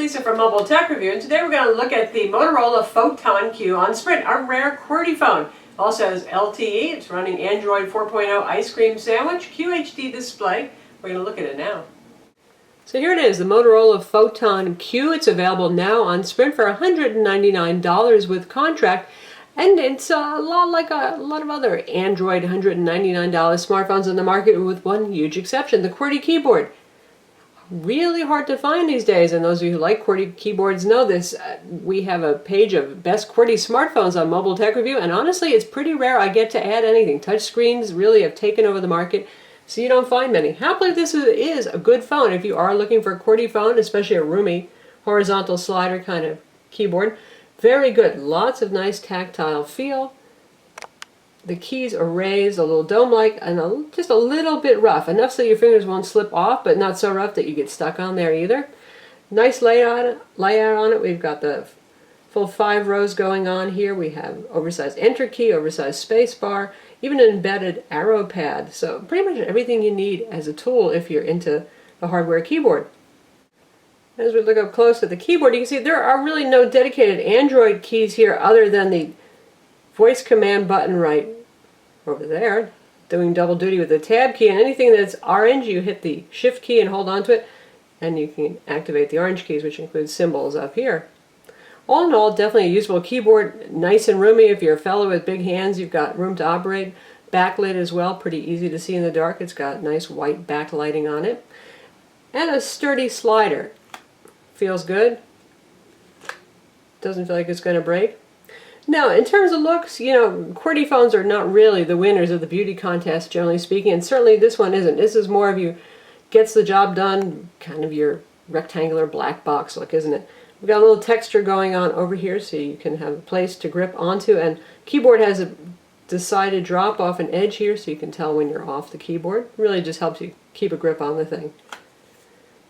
Lisa from MobileTechReview, and today we're going to look at the Motorola Photon Q on Sprint, our rare QWERTY phone. Also has LTE, it's running Android 4.0 ice cream sandwich, QHD display. We're going to look at it now. So here it is, the Motorola Photon Q. It's available now on Sprint for $199 with contract. And it's a lot like a lot of other Android $199 smartphones on the market, with one huge exception, the QWERTY keyboard. Really hard to find these days, and those of you who like QWERTY keyboards know this. We have a page of best QWERTY smartphones on MobileTechReview, and honestly it's pretty rare I get to add anything. Touchscreens really have taken over the market, so you don't find many. Happily, this is a good phone if you are looking for a QWERTY phone, especially a roomy horizontal slider kind of keyboard. Very good, lots of nice tactile feel. The keys are raised, a little dome-like, and just a little bit rough. Enough so your fingers won't slip off, but not so rough that you get stuck on there either. Nice layout on it. We've got the full 5 rows going on here. We have oversized enter key, oversized space bar, even an embedded arrow pad. So pretty much everything you need as a tool if you're into the hardware keyboard. As we look up close at the keyboard, you can see there are really no dedicated Android keys here other than the voice command button right over there, doing double duty with the tab key, and anything that's orange, you hit the shift key and hold on to it, and you can activate the orange keys, which includes symbols up here. All in all, definitely a useful keyboard, nice and roomy. If you're a fellow with big hands, you've got room to operate. Backlit as well, pretty easy to see in the dark. It's got nice white backlighting on it. And a sturdy slider. Feels good. Doesn't feel like it's going to break. Now, in terms of looks, you know, QWERTY phones are not really the winners of the beauty contest, generally speaking, and certainly this one isn't. This is more of you gets the job done, kind of your rectangular black box look, isn't it? We've got a little texture going on over here so you can have a place to grip onto, and keyboard has a decided drop off an edge here so you can tell when you're off the keyboard. Really just helps you keep a grip on the thing.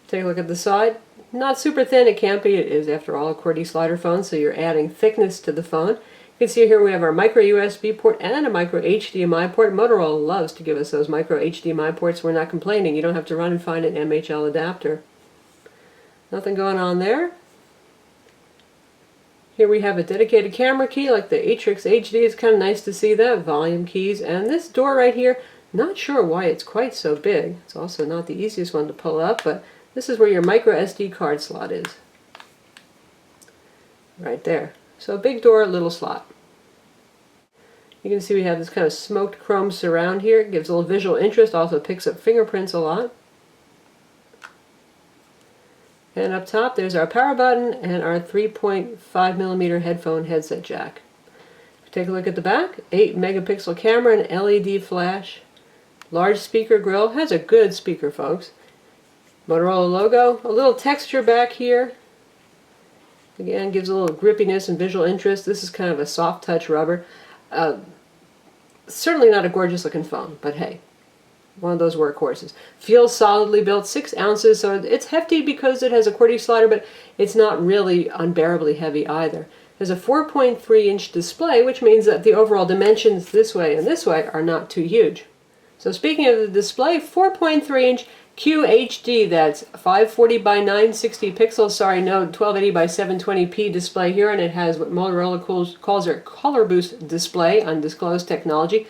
Take a look at the side. Not super thin, it can't be. It is, after all, a QWERTY slider phone, so you're adding thickness to the phone. You can see here we have our micro USB port and a micro HDMI port. Motorola loves to give us those micro HDMI ports. We're not complaining. You don't have to run and find an MHL adapter. Nothing going on there. Here we have a dedicated camera key like the Atrix HD. It's kind of nice to see that. Volume keys. And this door right here, not sure why it's quite so big. It's also not the easiest one to pull up, but this is where your micro SD card slot is. Right there. So a big door, little slot. You can see we have this kind of smoked chrome surround here. It gives a little visual interest, also picks up fingerprints a lot. And up top there's our power button and our 3.5mm headphone headset jack. Take a look at the back. 8 megapixel camera and LED flash. Large speaker grill. Has a good speaker, folks. Motorola logo. A little texture back here. Again, gives a little grippiness and visual interest. This is kind of a soft touch rubber. Certainly not a gorgeous looking phone, but hey, one of those workhorses. Feels solidly built, 6 ounces, so it's hefty because it has a QWERTY slider, but it's not really unbearably heavy either. There's a 4.3-inch display, which means that the overall dimensions this way and this way are not too huge. So speaking of the display, 4.3-inch QHD, that's 540 by 960 pixels, sorry, no, 1280 by 720p display here, and it has what Motorola calls their color boost display, undisclosed technology.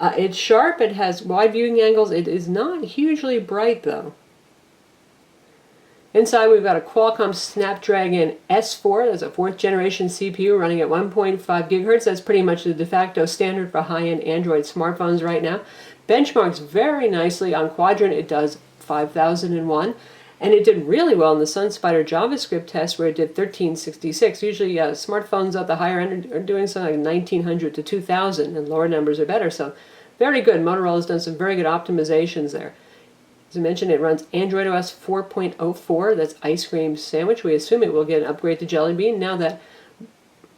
It's sharp, it has wide viewing angles, it is not hugely bright though. Inside we've got a Qualcomm Snapdragon S4, that's a 4th generation CPU running at 1.5 gigahertz. That's pretty much the de facto standard for high-end Android smartphones right now. Benchmarks very nicely on Quadrant. It does 5001, and it did really well in the SunSpider JavaScript test where it did 1366. Usually smartphones at the higher end are doing something like 1900 to 2000, and lower numbers are better, so very good. Motorola's done some very good optimizations there. As I mentioned, it runs Android OS 4.04, that's ice cream sandwich. We assume it will get an upgrade to Jelly Bean. Now that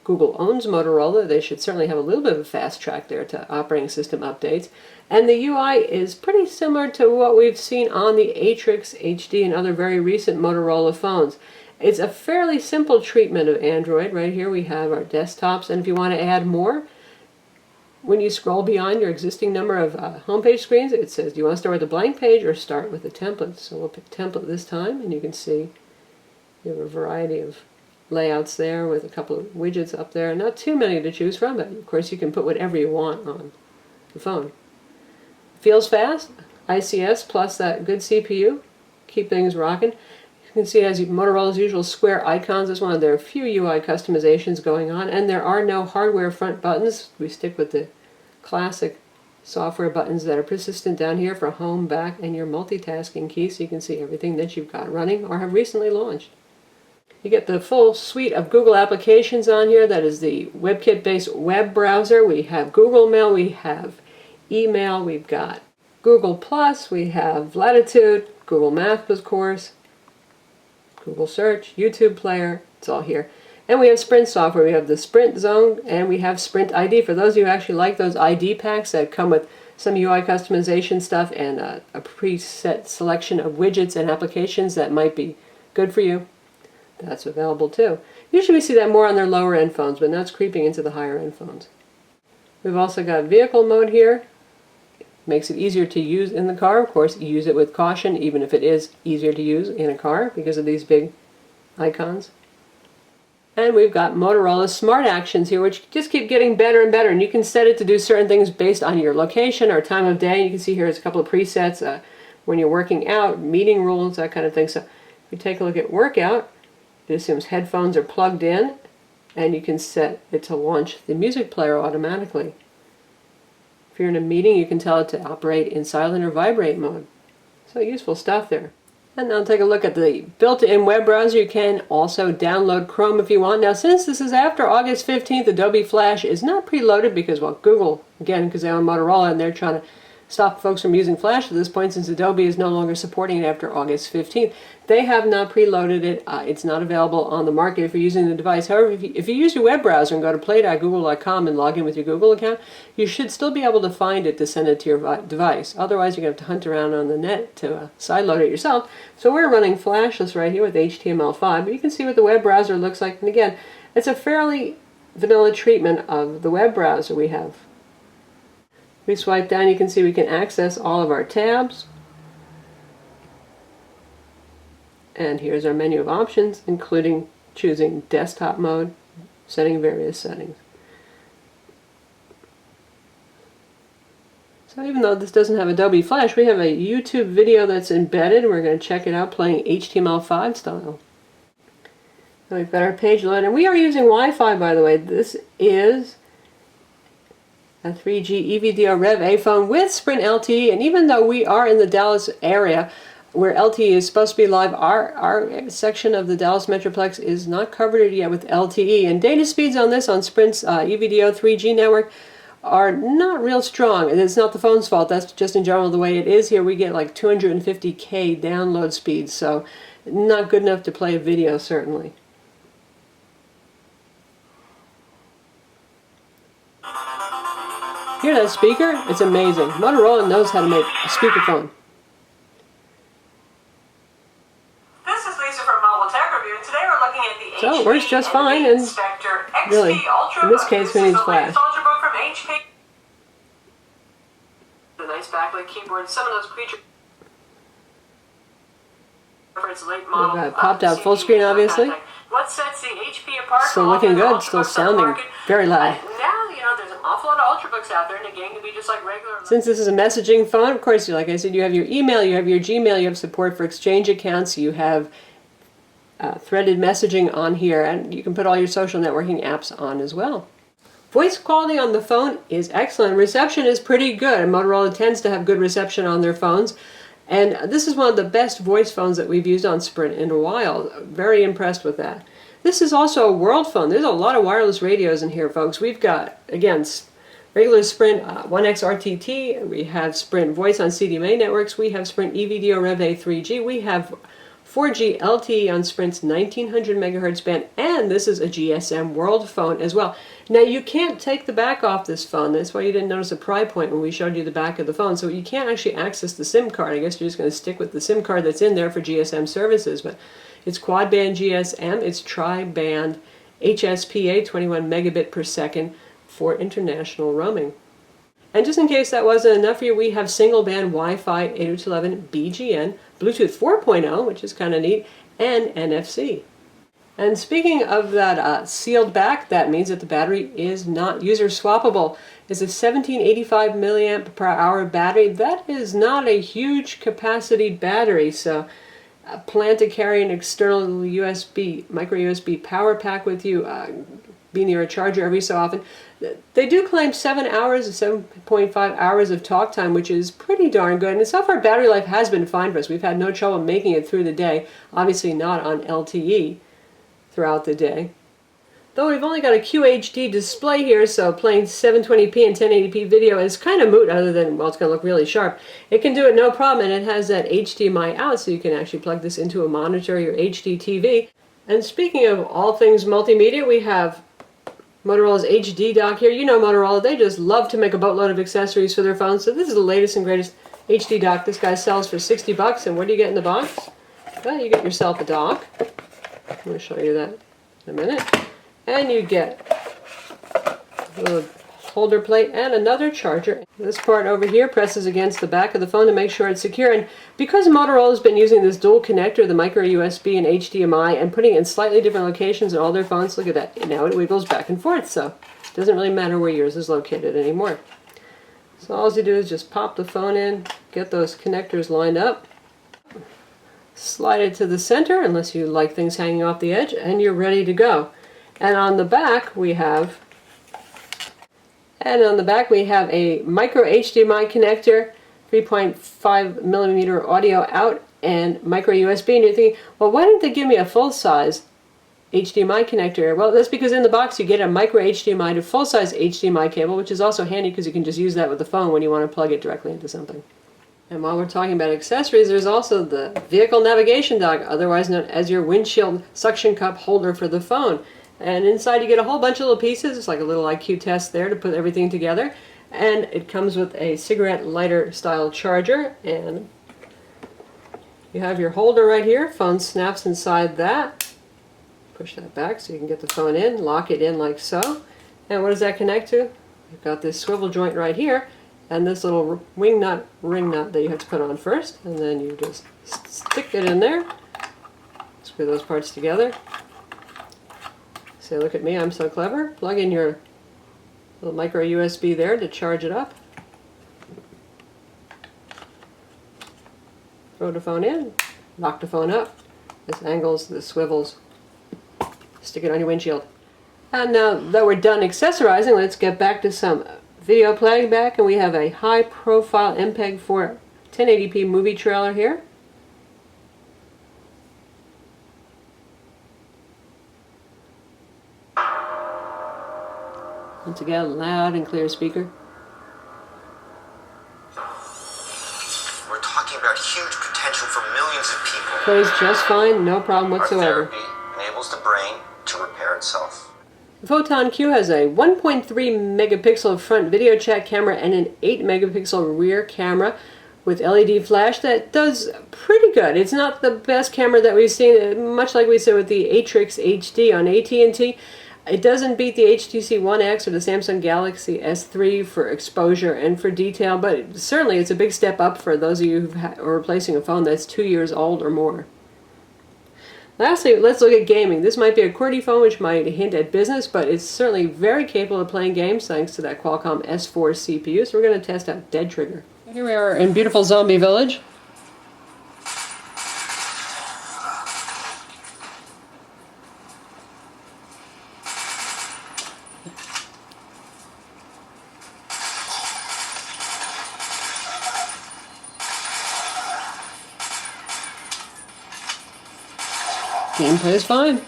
Google owns Motorola, they should certainly have a little bit of a fast track there to operating system updates. And the UI is pretty similar to what we've seen on the Atrix HD and other very recent Motorola phones. It's a fairly simple treatment of Android. Right here we have our desktops, and if you want to add more, when you scroll beyond your existing number of homepage screens, it says, do you want to start with a blank page or start with a template? So we'll pick template this time, and you can see You have a variety of layouts there with a couple of widgets up there. Not too many to choose from, but of course you can put whatever you want on the phone. Feels fast. ICS plus that good CPU. Keep things rocking. You can see it has Motorola's usual square icons. This one of their few UI customizations going on, and there are no hardware front buttons. We stick with the classic software buttons that are persistent down here for home, back, and your multitasking key, so you can see everything that you've got running or have recently launched. You get the full suite of Google applications on here. That is the WebKit-based web browser. We have Google Mail, we have email, we've got Google Plus, we have Latitude, Google Maps, of course, Google Search, YouTube Player, it's all here. And we have Sprint software. We have the Sprint Zone, and we have Sprint ID. For those of you who actually like those ID packs that come with some UI customization stuff and a preset selection of widgets and applications that might be good for you, that's available too. Usually we see that more on their lower end phones, but now it's creeping into the higher end phones. We've also got vehicle mode here. Makes it easier to use in the car. Of course, you use it with caution, even if it is easier to use in a car because of these big icons. And we've got Motorola Smart Actions here, which just keep getting better and better. And you can set it to do certain things based on your location or time of day. You can see here there's a couple of presets when you're working out, meeting rules, that kind of thing. So if you take a look at workout, it assumes headphones are plugged in, and you can set it to launch the music player automatically. If you're in a meeting, you can tell it to operate in silent or vibrate mode. So useful stuff there. And now take a look at the built-in web browser. You can also download Chrome if you want. Now, since this is after August 15th, Adobe Flash is not preloaded because, well, Google, again, because they own Motorola and they're trying to stop folks from using Flash at this point since Adobe is no longer supporting it after August 15th. They have not preloaded it. It's not available on the market if you're using the device. However, if you use your web browser and go to play.google.com and log in with your Google account, you should still be able to find it to send it to your device. Otherwise, you're going to have to hunt around on the net to sideload it yourself. So we're running Flashless right here with HTML5, but you can see what the web browser looks like. And again, it's a fairly vanilla treatment of the web browser we have. We swipe down, you can see we can access all of our tabs. And here's our menu of options, including choosing desktop mode, setting various settings. So even though this doesn't have Adobe Flash, we have a YouTube video that's embedded. We're going to check it out playing HTML5 style. And we've got our page loaded, and we are using Wi-Fi, by the way. This is a 3G EVDO Rev A phone with Sprint LTE, and even though we are in the Dallas area where LTE is supposed to be live, our section of the Dallas Metroplex is not covered yet with LTE, and data speeds on this, on Sprint's EVDO 3G network, are not real strong. And it's not the phone's fault, that's just in general the way it is here. We get like 250K download speeds, so not good enough to play a video, certainly. Hear that speaker? It's amazing. Motorola knows how to make a speakerphone. This is Lisa from MobileTechReview, and today we're looking at the So it works just fine, and really, in this case, who needs Flash? Ultrabook from HP. The nice backlit keyboard. Some of those creatures. We've got popped out full screen, obviously. What sets the HP apart? Still looking good. Still sounding very loud. Now, you know, there's an awful lot of Ultrabooks out there, and again, can be just like regular. Since this is a messaging phone, of course, like I said, you have your email, you have your Gmail, you have support for Exchange accounts, you have threaded messaging on here, and you can put all your social networking apps on as well. Voice quality on the phone is excellent. Reception is pretty good, and Motorola tends to have good reception on their phones. And this is one of the best voice phones that we've used on Sprint in a while. Very impressed with that. This is also a world phone. There's a lot of wireless radios in here, folks. We've got, again, regular Sprint 1X RTT. We have Sprint Voice on CDMA networks. We have Sprint EVDO Rev A 3G. We have 4G LTE on Sprint's 1900 megahertz band, and this is a GSM world phone as well. Now, you can't take the back off this phone. That's why you didn't notice a pry point when we showed you the back of the phone. So you can't actually access the SIM card. I guess you're just going to stick with the SIM card that's in there for GSM services. But it's quad-band GSM. It's tri-band HSPA, 21 megabit per second for international roaming. And just in case that wasn't enough for you, we have single-band Wi-Fi 802.11 BGN, Bluetooth 4.0, which is kind of neat, and NFC. And speaking of that sealed back, that means that the battery is not user swappable. It's a 1785 milliamp per hour battery. That is not a huge capacity battery, so plan to carry an external USB, micro USB power pack with you, be near a charger every so often. They do claim 7 hours, 7.5 hours of talk time, which is pretty darn good. And so far, battery life has been fine for us. We've had no trouble making it through the day. Obviously not on LTE throughout the day. Though we've only got a QHD display here, so playing 720p and 1080p video is kind of moot, other than, well, it's going to look really sharp. It can do it no problem, and it has that HDMI out, so you can actually plug this into a monitor, your HD TV. And speaking of all things multimedia, we have Motorola's HD dock here. You know Motorola, they just love to make a boatload of accessories for their phones, so this is the latest and greatest HD dock. This guy sells for 60 bucks, and what do you get in the box? Well, you get yourself a dock. I'm going to show you that in a minute. And you get a little holder plate and another charger. This part over here presses against the back of the phone to make sure it's secure. And because Motorola's been using this dual connector, the micro USB and HDMI, and putting it in slightly different locations in all their phones, look at that, now it wiggles back and forth, so it doesn't really matter where yours is located anymore. So all you do is just pop the phone in, get those connectors lined up, slide it to the center, unless you like things hanging off the edge, and you're ready to go. And on the back we have a micro HDMI connector, 3.5 millimeter audio out, and micro USB. And you're thinking, well, why didn't they give me a full-size HDMI connector? Well, that's because in the box you get a micro HDMI to full-size HDMI cable, which is also handy because you can just use that with the phone when you want to plug it directly into something. And while we're talking about accessories, there's also the vehicle navigation dock, otherwise known as your windshield suction cup holder for the phone. And inside you get a whole bunch of little pieces. It's like a little IQ test there to put everything together. And it comes with a cigarette lighter style charger. And you have your holder right here. Phone snaps inside that. Push that back so you can get the phone in. Lock it in like so. And what does that connect to? You've got this swivel joint right here. And this little ring nut that you have to put on first. And then you just stick it in there. Screw those parts together. Say, look at me, I'm so clever. Plug in your little micro USB there to charge it up. Throw the phone in, lock the phone up. This angles, this swivels. Stick it on your windshield. And now that we're done accessorizing, let's get back to some video playing back. And we have a high profile MPEG 4 1080p movie trailer here. Once again, loud and clear speaker. We're talking about huge potential for millions of people. Plays just fine, no problem whatsoever. Our therapy enables the brain to repair itself. The Photon Q has a 1.3 megapixel front video chat camera and an 8 megapixel rear camera with LED flash that does pretty good. It's not the best camera that we've seen, much like we said with the Atrix HD on AT&T. It doesn't beat the HTC One X or the Samsung Galaxy S3 for exposure and for detail, but certainly it's a big step up for those of you who are replacing a phone that's 2 years old or more. Lastly, let's look at gaming. This might be a QWERTY phone, which might hint at business, but it's certainly very capable of playing games thanks to that Qualcomm S4 CPU, so we're going to test out Dead Trigger. Here we are in beautiful Zombie Village. Gameplay is fine.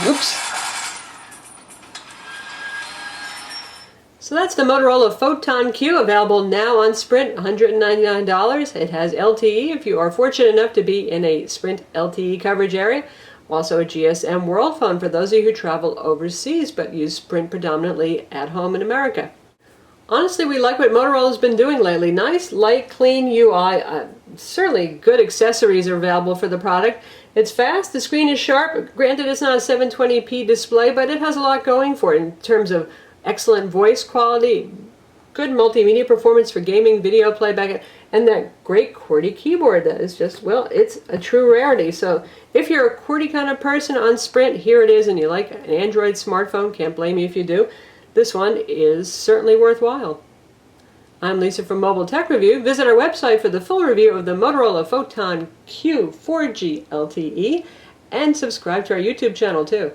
Oops. So that's the Motorola Photon Q, available now on Sprint, $199. It has LTE if you are fortunate enough to be in a Sprint LTE coverage area. Also a GSM World phone for those of you who travel overseas but use Sprint predominantly at home in America. Honestly, we like what Motorola's been doing lately. Nice, light, clean UI. Certainly good accessories are available for the product. It's fast, the screen is sharp. Granted, it's not a 720p display, but it has a lot going for it in terms of excellent voice quality, good multimedia performance for gaming, video playback, and that great QWERTY keyboard that is just, well, it's a true rarity. So if you're a QWERTY kind of person on Sprint, here it is, and you like an Android smartphone, can't blame you if you do. This one is certainly worthwhile. I'm Lisa from MobileTechReview. Visit our website for the full review of the Motorola Photon Q 4G LTE, and subscribe to our YouTube channel too.